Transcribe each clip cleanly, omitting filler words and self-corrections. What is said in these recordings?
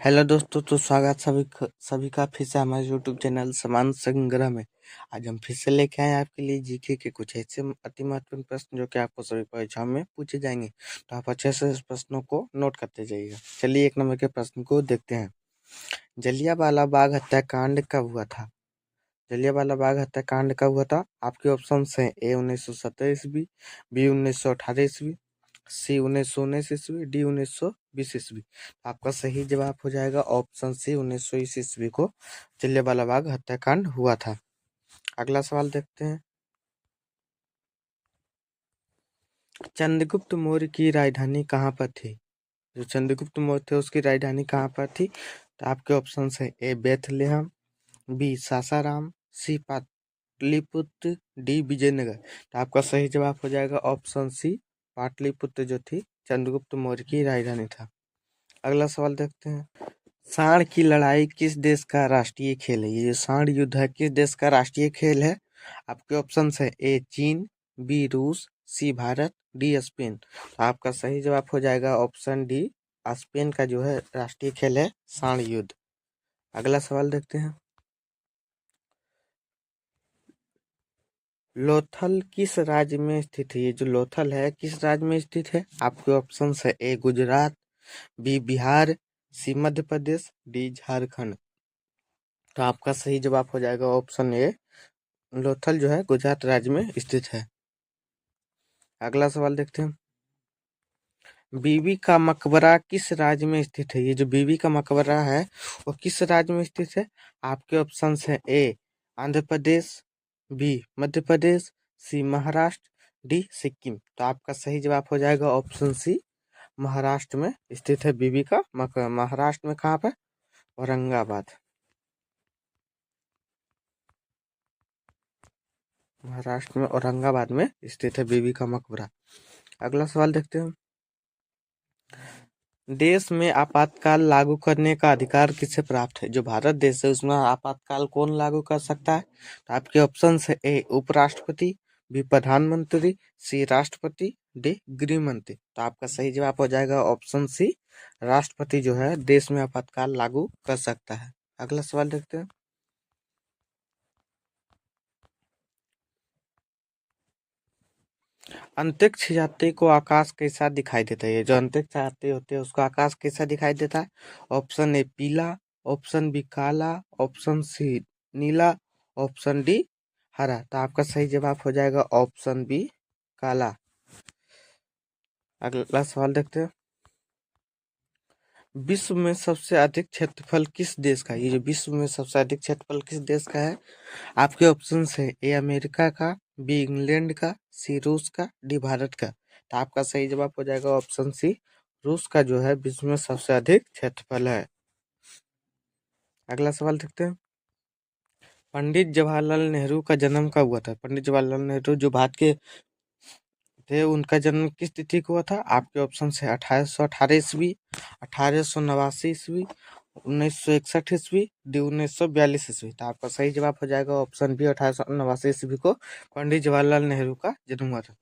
Hello दोस्तों, तो स्वागत सभी का फिर से हमारे यूट्यूब चैनल समान संग्रह में। आज हम फिर से लेके आए हैं आपके लिए जीके के कुछ ऐसे अति महत्वपूर्ण प्रश्न जो कि आपको सभी परीक्षाओं में पूछे जाएंगे। तो आप अच्छे से इस प्रश्नों को नोट करते जाइएगा। चलिए 1 नंबर के प्रश्न को देखते हैं। जलियांवाला बाग हत्याकांड कब हुआ था? जलियांवाला बाग हत्याकांड कब हुआ था? आपके ऑप्शन है: ए 1917 ईस्वी, बी 1918 ईस्वी, सी 1919 ईस्वी, डी 1920 ईस्वी। आपका सही जवाब हो जाएगा ऑप्शन सी 1920 ईस्वी को जलियांवाला बाग हत्याकांड हुआ था। अगला सवाल देखते हैं। चंद्रगुप्त मौर्य की राजधानी कहाँ पर थी? जो चंद्रगुप्त मौर्य थे उसकी राजधानी कहाँ पर थी? तो आपके ऑप्शन है: ए बेथलेहम, बी सासाराम, सी पाटलिपुत्र, डी विजयनगर। तो आपका सही जवाब हो जाएगा ऑप्शन सी पाटलिपुत्र जो थी चंद्रगुप्त मौर्य की राजधानी था। अगला सवाल देखते हैं। सांड की लड़ाई किस देश का राष्ट्रीय खेल है? ये जो सांड युद्ध है किस देश का राष्ट्रीय खेल है? आपके ऑप्शन है: ए चीन, बी रूस, सी भारत, डी स्पेन। तो आपका सही जवाब हो जाएगा ऑप्शन डी, स्पेन का जो है राष्ट्रीय खेल है सांड युद्ध। अगला सवाल देखते हैं। लोथल किस राज्य में स्थित है? ये जो लोथल है किस राज्य में स्थित है? आपके ऑप्शन है: ए गुजरात, बी बिहार, सी मध्य प्रदेश, डी झारखंड। तो आपका सही जवाब हो जाएगा ऑप्शन ए, लोथल जो है गुजरात राज्य में स्थित है। अगला सवाल देखते हैं। बीबी का मकबरा किस राज्य में स्थित है? ये जो बीबी का मकबरा है वो किस राज्य में स्थित है? आपके ऑप्शन है: ए आंध्र प्रदेश, बी मध्य प्रदेश, सी महाराष्ट्र, डी सिक्किम। तो आपका सही जवाब हो जाएगा ऑप्शन सी, महाराष्ट्र में स्थित है बीबी का मकबरा। महाराष्ट्र में कहाँ पर? औरंगाबाद। महाराष्ट्र में औरंगाबाद में स्थित है बीबी का मकबरा। अगला सवाल देखते हैं। देश में आपातकाल लागू करने का अधिकार किसे प्राप्त है? जो भारत देश है उसमें आपातकाल कौन लागू कर सकता है? तो आपके ऑप्शन है: ए उपराष्ट्रपति, बी प्रधानमंत्री, सी राष्ट्रपति, डी गृह मंत्री। तो आपका सही जवाब हो जाएगा ऑप्शन सी, राष्ट्रपति जो है देश में आपातकाल लागू कर सकता है। अगला सवाल देखते हैं। अंतरिक्ष यात्री को आकाश कैसा दिखाई देता है? ये जो अंतरिक्ष यात्री होते हैं उसको आकाश कैसा दिखाई देता है? ऑप्शन ए पीला, ऑप्शन बी काला, ऑप्शन सी नीला, ऑप्शन डी हरा। तो आपका सही जवाब हो जाएगा ऑप्शन बी काला। अगला सवाल देखते हैं। विश्व में सबसे अधिक क्षेत्रफल किस देश का है? ये जो विश्व में सबसे अधिक क्षेत्रफल किस देश का है? आपके ऑप्शन है: ए अमेरिका का, बी इंग्लैंड का, सी रूस का, डी भारत का। तो आपका सही जवाब हो जाएगा ऑप्शन सी, रूस का जो है विश्व में सबसे अधिक क्षेत्रफल है। अगला सवाल देखते हैं। पंडित जवाहरलाल नेहरू का जन्म कब हुआ था? पंडित जवाहरलाल नेहरू जो भारत के थे उनका जन्म किस तिथि को हुआ था? आपके ऑप्शन है: 1818 ईस्वी, 1889 ईस्वी, 1961 ईस्वी, डी 1942 ईस्वी। तो आपका सही जवाब हो जाएगा ऑप्शन बी, 1889 ईस्वी को पंडित जवाहरलाल नेहरू का जन्म हुआ था।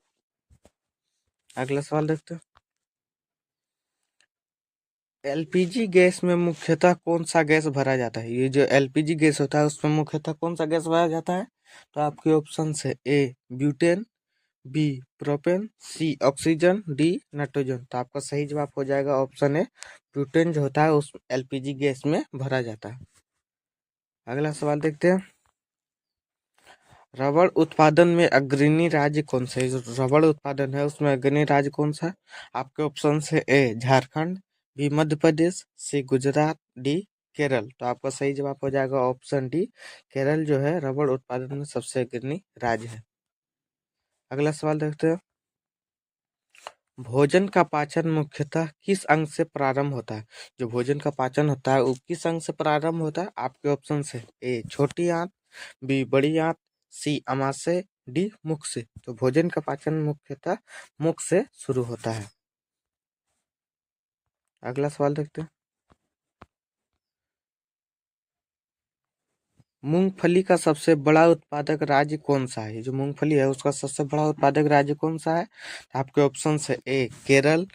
अगला सवाल देखते हैं। एलपीजी गैस में मुख्यतः कौन सा गैस भरा जाता है? ये जो एलपीजी गैस होता है उसमें मुख्यतः कौन सा गैस भरा जाता है? तो आपके ऑप्शन है: ए ब्यूटेन, बी प्रोपेन, सी ऑक्सीजन, डी नाइट्रोजन। तो आपका सही जवाब हो जाएगा ऑप्शन ए, ब्यूटेन जो होता है उस एलपीजी गैस में भरा जाता है। अगला सवाल देखते हैं। रबड़ उत्पादन में अग्रणी राज्य कौन सा है? जो रबड़ उत्पादन है उसमें अग्रणी राज्य कौन सा है? आपके ऑप्शन है: ए झारखंड, बी मध्य प्रदेश, सी गुजरात, डी केरल। तो आपका सही जवाब हो जाएगा ऑप्शन डी, केरल जो है रबड़ उत्पादन में सबसे अग्रणी राज्य है। अगला सवाल देखते हैं। भोजन का पाचन मुख्यतः किस अंग से प्रारंभ होता है? जो भोजन का पाचन होता है वो किस अंग से प्रारंभ होता है? आपके ऑप्शन है: ए छोटी आंत, बी बड़ी आंत, सी अमाशय, डी मुख से। तो भोजन का पाचन मुख्यतः मुख से शुरू होता है। अगला सवाल देखते हैं। मूंगफली का सबसे बड़ा उत्पादक राज्य कौन सा है? जो मूंगफली है उसका सबसे बड़ा उत्पादक राज्य कौन सा है? आपके ऑप्शन है: ए केरल,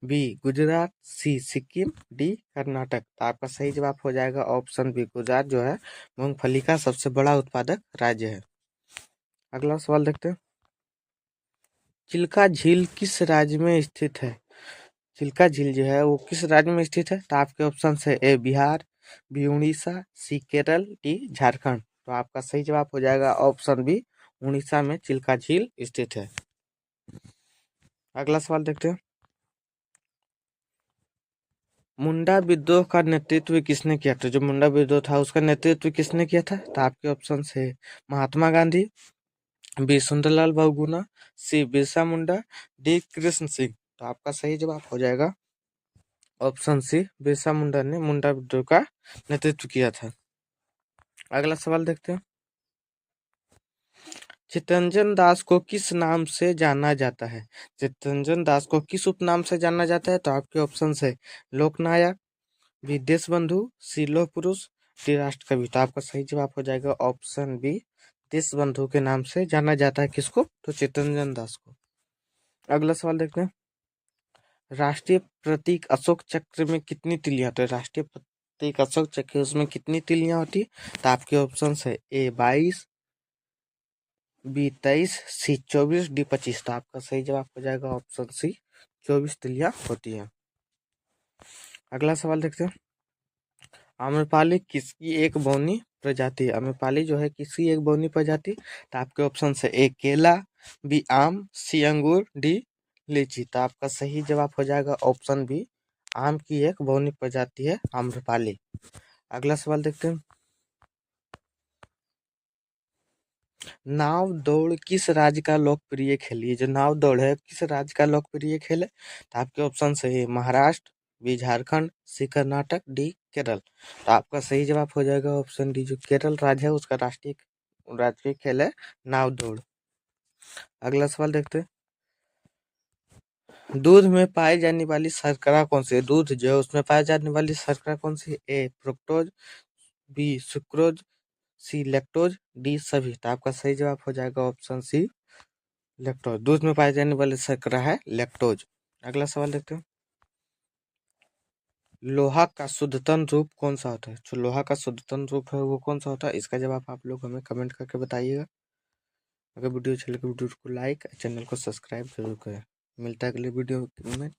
बी गुजरात, सी सिक्किम, डी कर्नाटक। तो आपका सही जवाब हो जाएगा ऑप्शन बी, गुजरात जो है मूंगफली का सबसे बड़ा उत्पादक राज्य है। अगला सवाल देखते हैं, चिल्का झील किस राज्य में स्थित है? चिल्का झील जो है वो किस राज्य में स्थित है? तो आपके ऑप्शन है ए बिहार, बी उड़ीसा, सी केरल, डी झारखंड। तो आपका सही जवाब हो जाएगा ऑप्शन बी, उड़ीसा में चिल्का झील स्थित है। अगला सवाल देखते हैं, मुंडा विद्रोह का नेतृत्व किसने किया था? जो मुंडा विद्रोह था उसका नेतृत्व किसने किया था? तो आपके ऑप्शन है महात्मा गांधी, बी सुंदरलाल बहुगुणा, सी बिरसा मुंडा, डी कृष्ण सिंह। तो आपका सही जवाब हो जाएगा ऑप्शन सी, बिरसा मुंडा ने मुंडा विद्रोह का नेतृत्व किया था। अगला सवाल देखते हैं, चितरंजन दास को किस नाम से जाना जाता है? चितरंजन दास को किस उपनाम से जाना जाता है? तो आपके ऑप्शन है लोकनायक, बी देशबंधु, सी लौह पुरुष, डी राष्ट्रकवि। तो आपका सही जवाब हो जाएगा ऑप्शन बी, देशबंधु के नाम से जाना जाता है किसको? तो चितरंजन दास को। अगला सवाल देखते हैं, राष्ट्रीय प्रतीक अशोक चक्र में कितनी तिलियां होती है? राष्ट्रीय प्रतीक अशोक चक्र उसमें कितनी तिलियां होती है? तो आपके ऑप्शन है ए 22, बी 23, सी 24, डी 25। तो आपका सही जवाब हो जाएगा ऑप्शन सी, 24 तिलियां होती है। अगला सवाल देखते हैं, आम्रपाली किसकी एक बौनी प्रजाति है? आम्रपाली जो है किसकी एक बौनी प्रजाति? तो आपके ऑप्शन है ए केला, बी आम, सी अंगूर, डी लीची। तो आपका सही जवाब हो जाएगा ऑप्शन बी, आम की एक बौनी प्रजाति है आम्रपाली। अगला सवाल देखते हैं, नाव दौड़ किस राज्य का लोकप्रिय खेल? ये जो नाव दौड़ है किस राज्य का लोकप्रिय खेल है? तो आपके ऑप्शन है महाराष्ट्र, बी झारखंड, सी कर्नाटक, डी केरल। तो आपका सही जवाब हो जाएगा ऑप्शन डी, जो केरल राज्य है उसका राष्ट्रीय खेल है नाव दौड़। अगला सवाल देखते हैं, दूध में पाई जाने वाली शर्करा कौन सी है? दूध जो है उसमें पाई जाने वाली शर्करा कौन सी है? ए फ्रुक्टोज, बी सुक्रोज, सी लैक्टोज, डी सभी। तो आपका सही जवाब हो जाएगा ऑप्शन सी, लैक्टोज। दूध में पाई जाने वाली शर्करा है लैक्टोज। अगला सवाल देखते हैं, लोहा का शुद्धतम रूप कौन सा होता है? जो लोहा का शुद्धतम रूप है वो कौन सा होता है? इसका जवाब आप लोग हमें कमेंट करके बताइएगा। अगर वीडियो अच्छी लगे वीडियो को लाइक, चैनल को सब्सक्राइब जरूर करें। मिलता है अगले वीडियो में।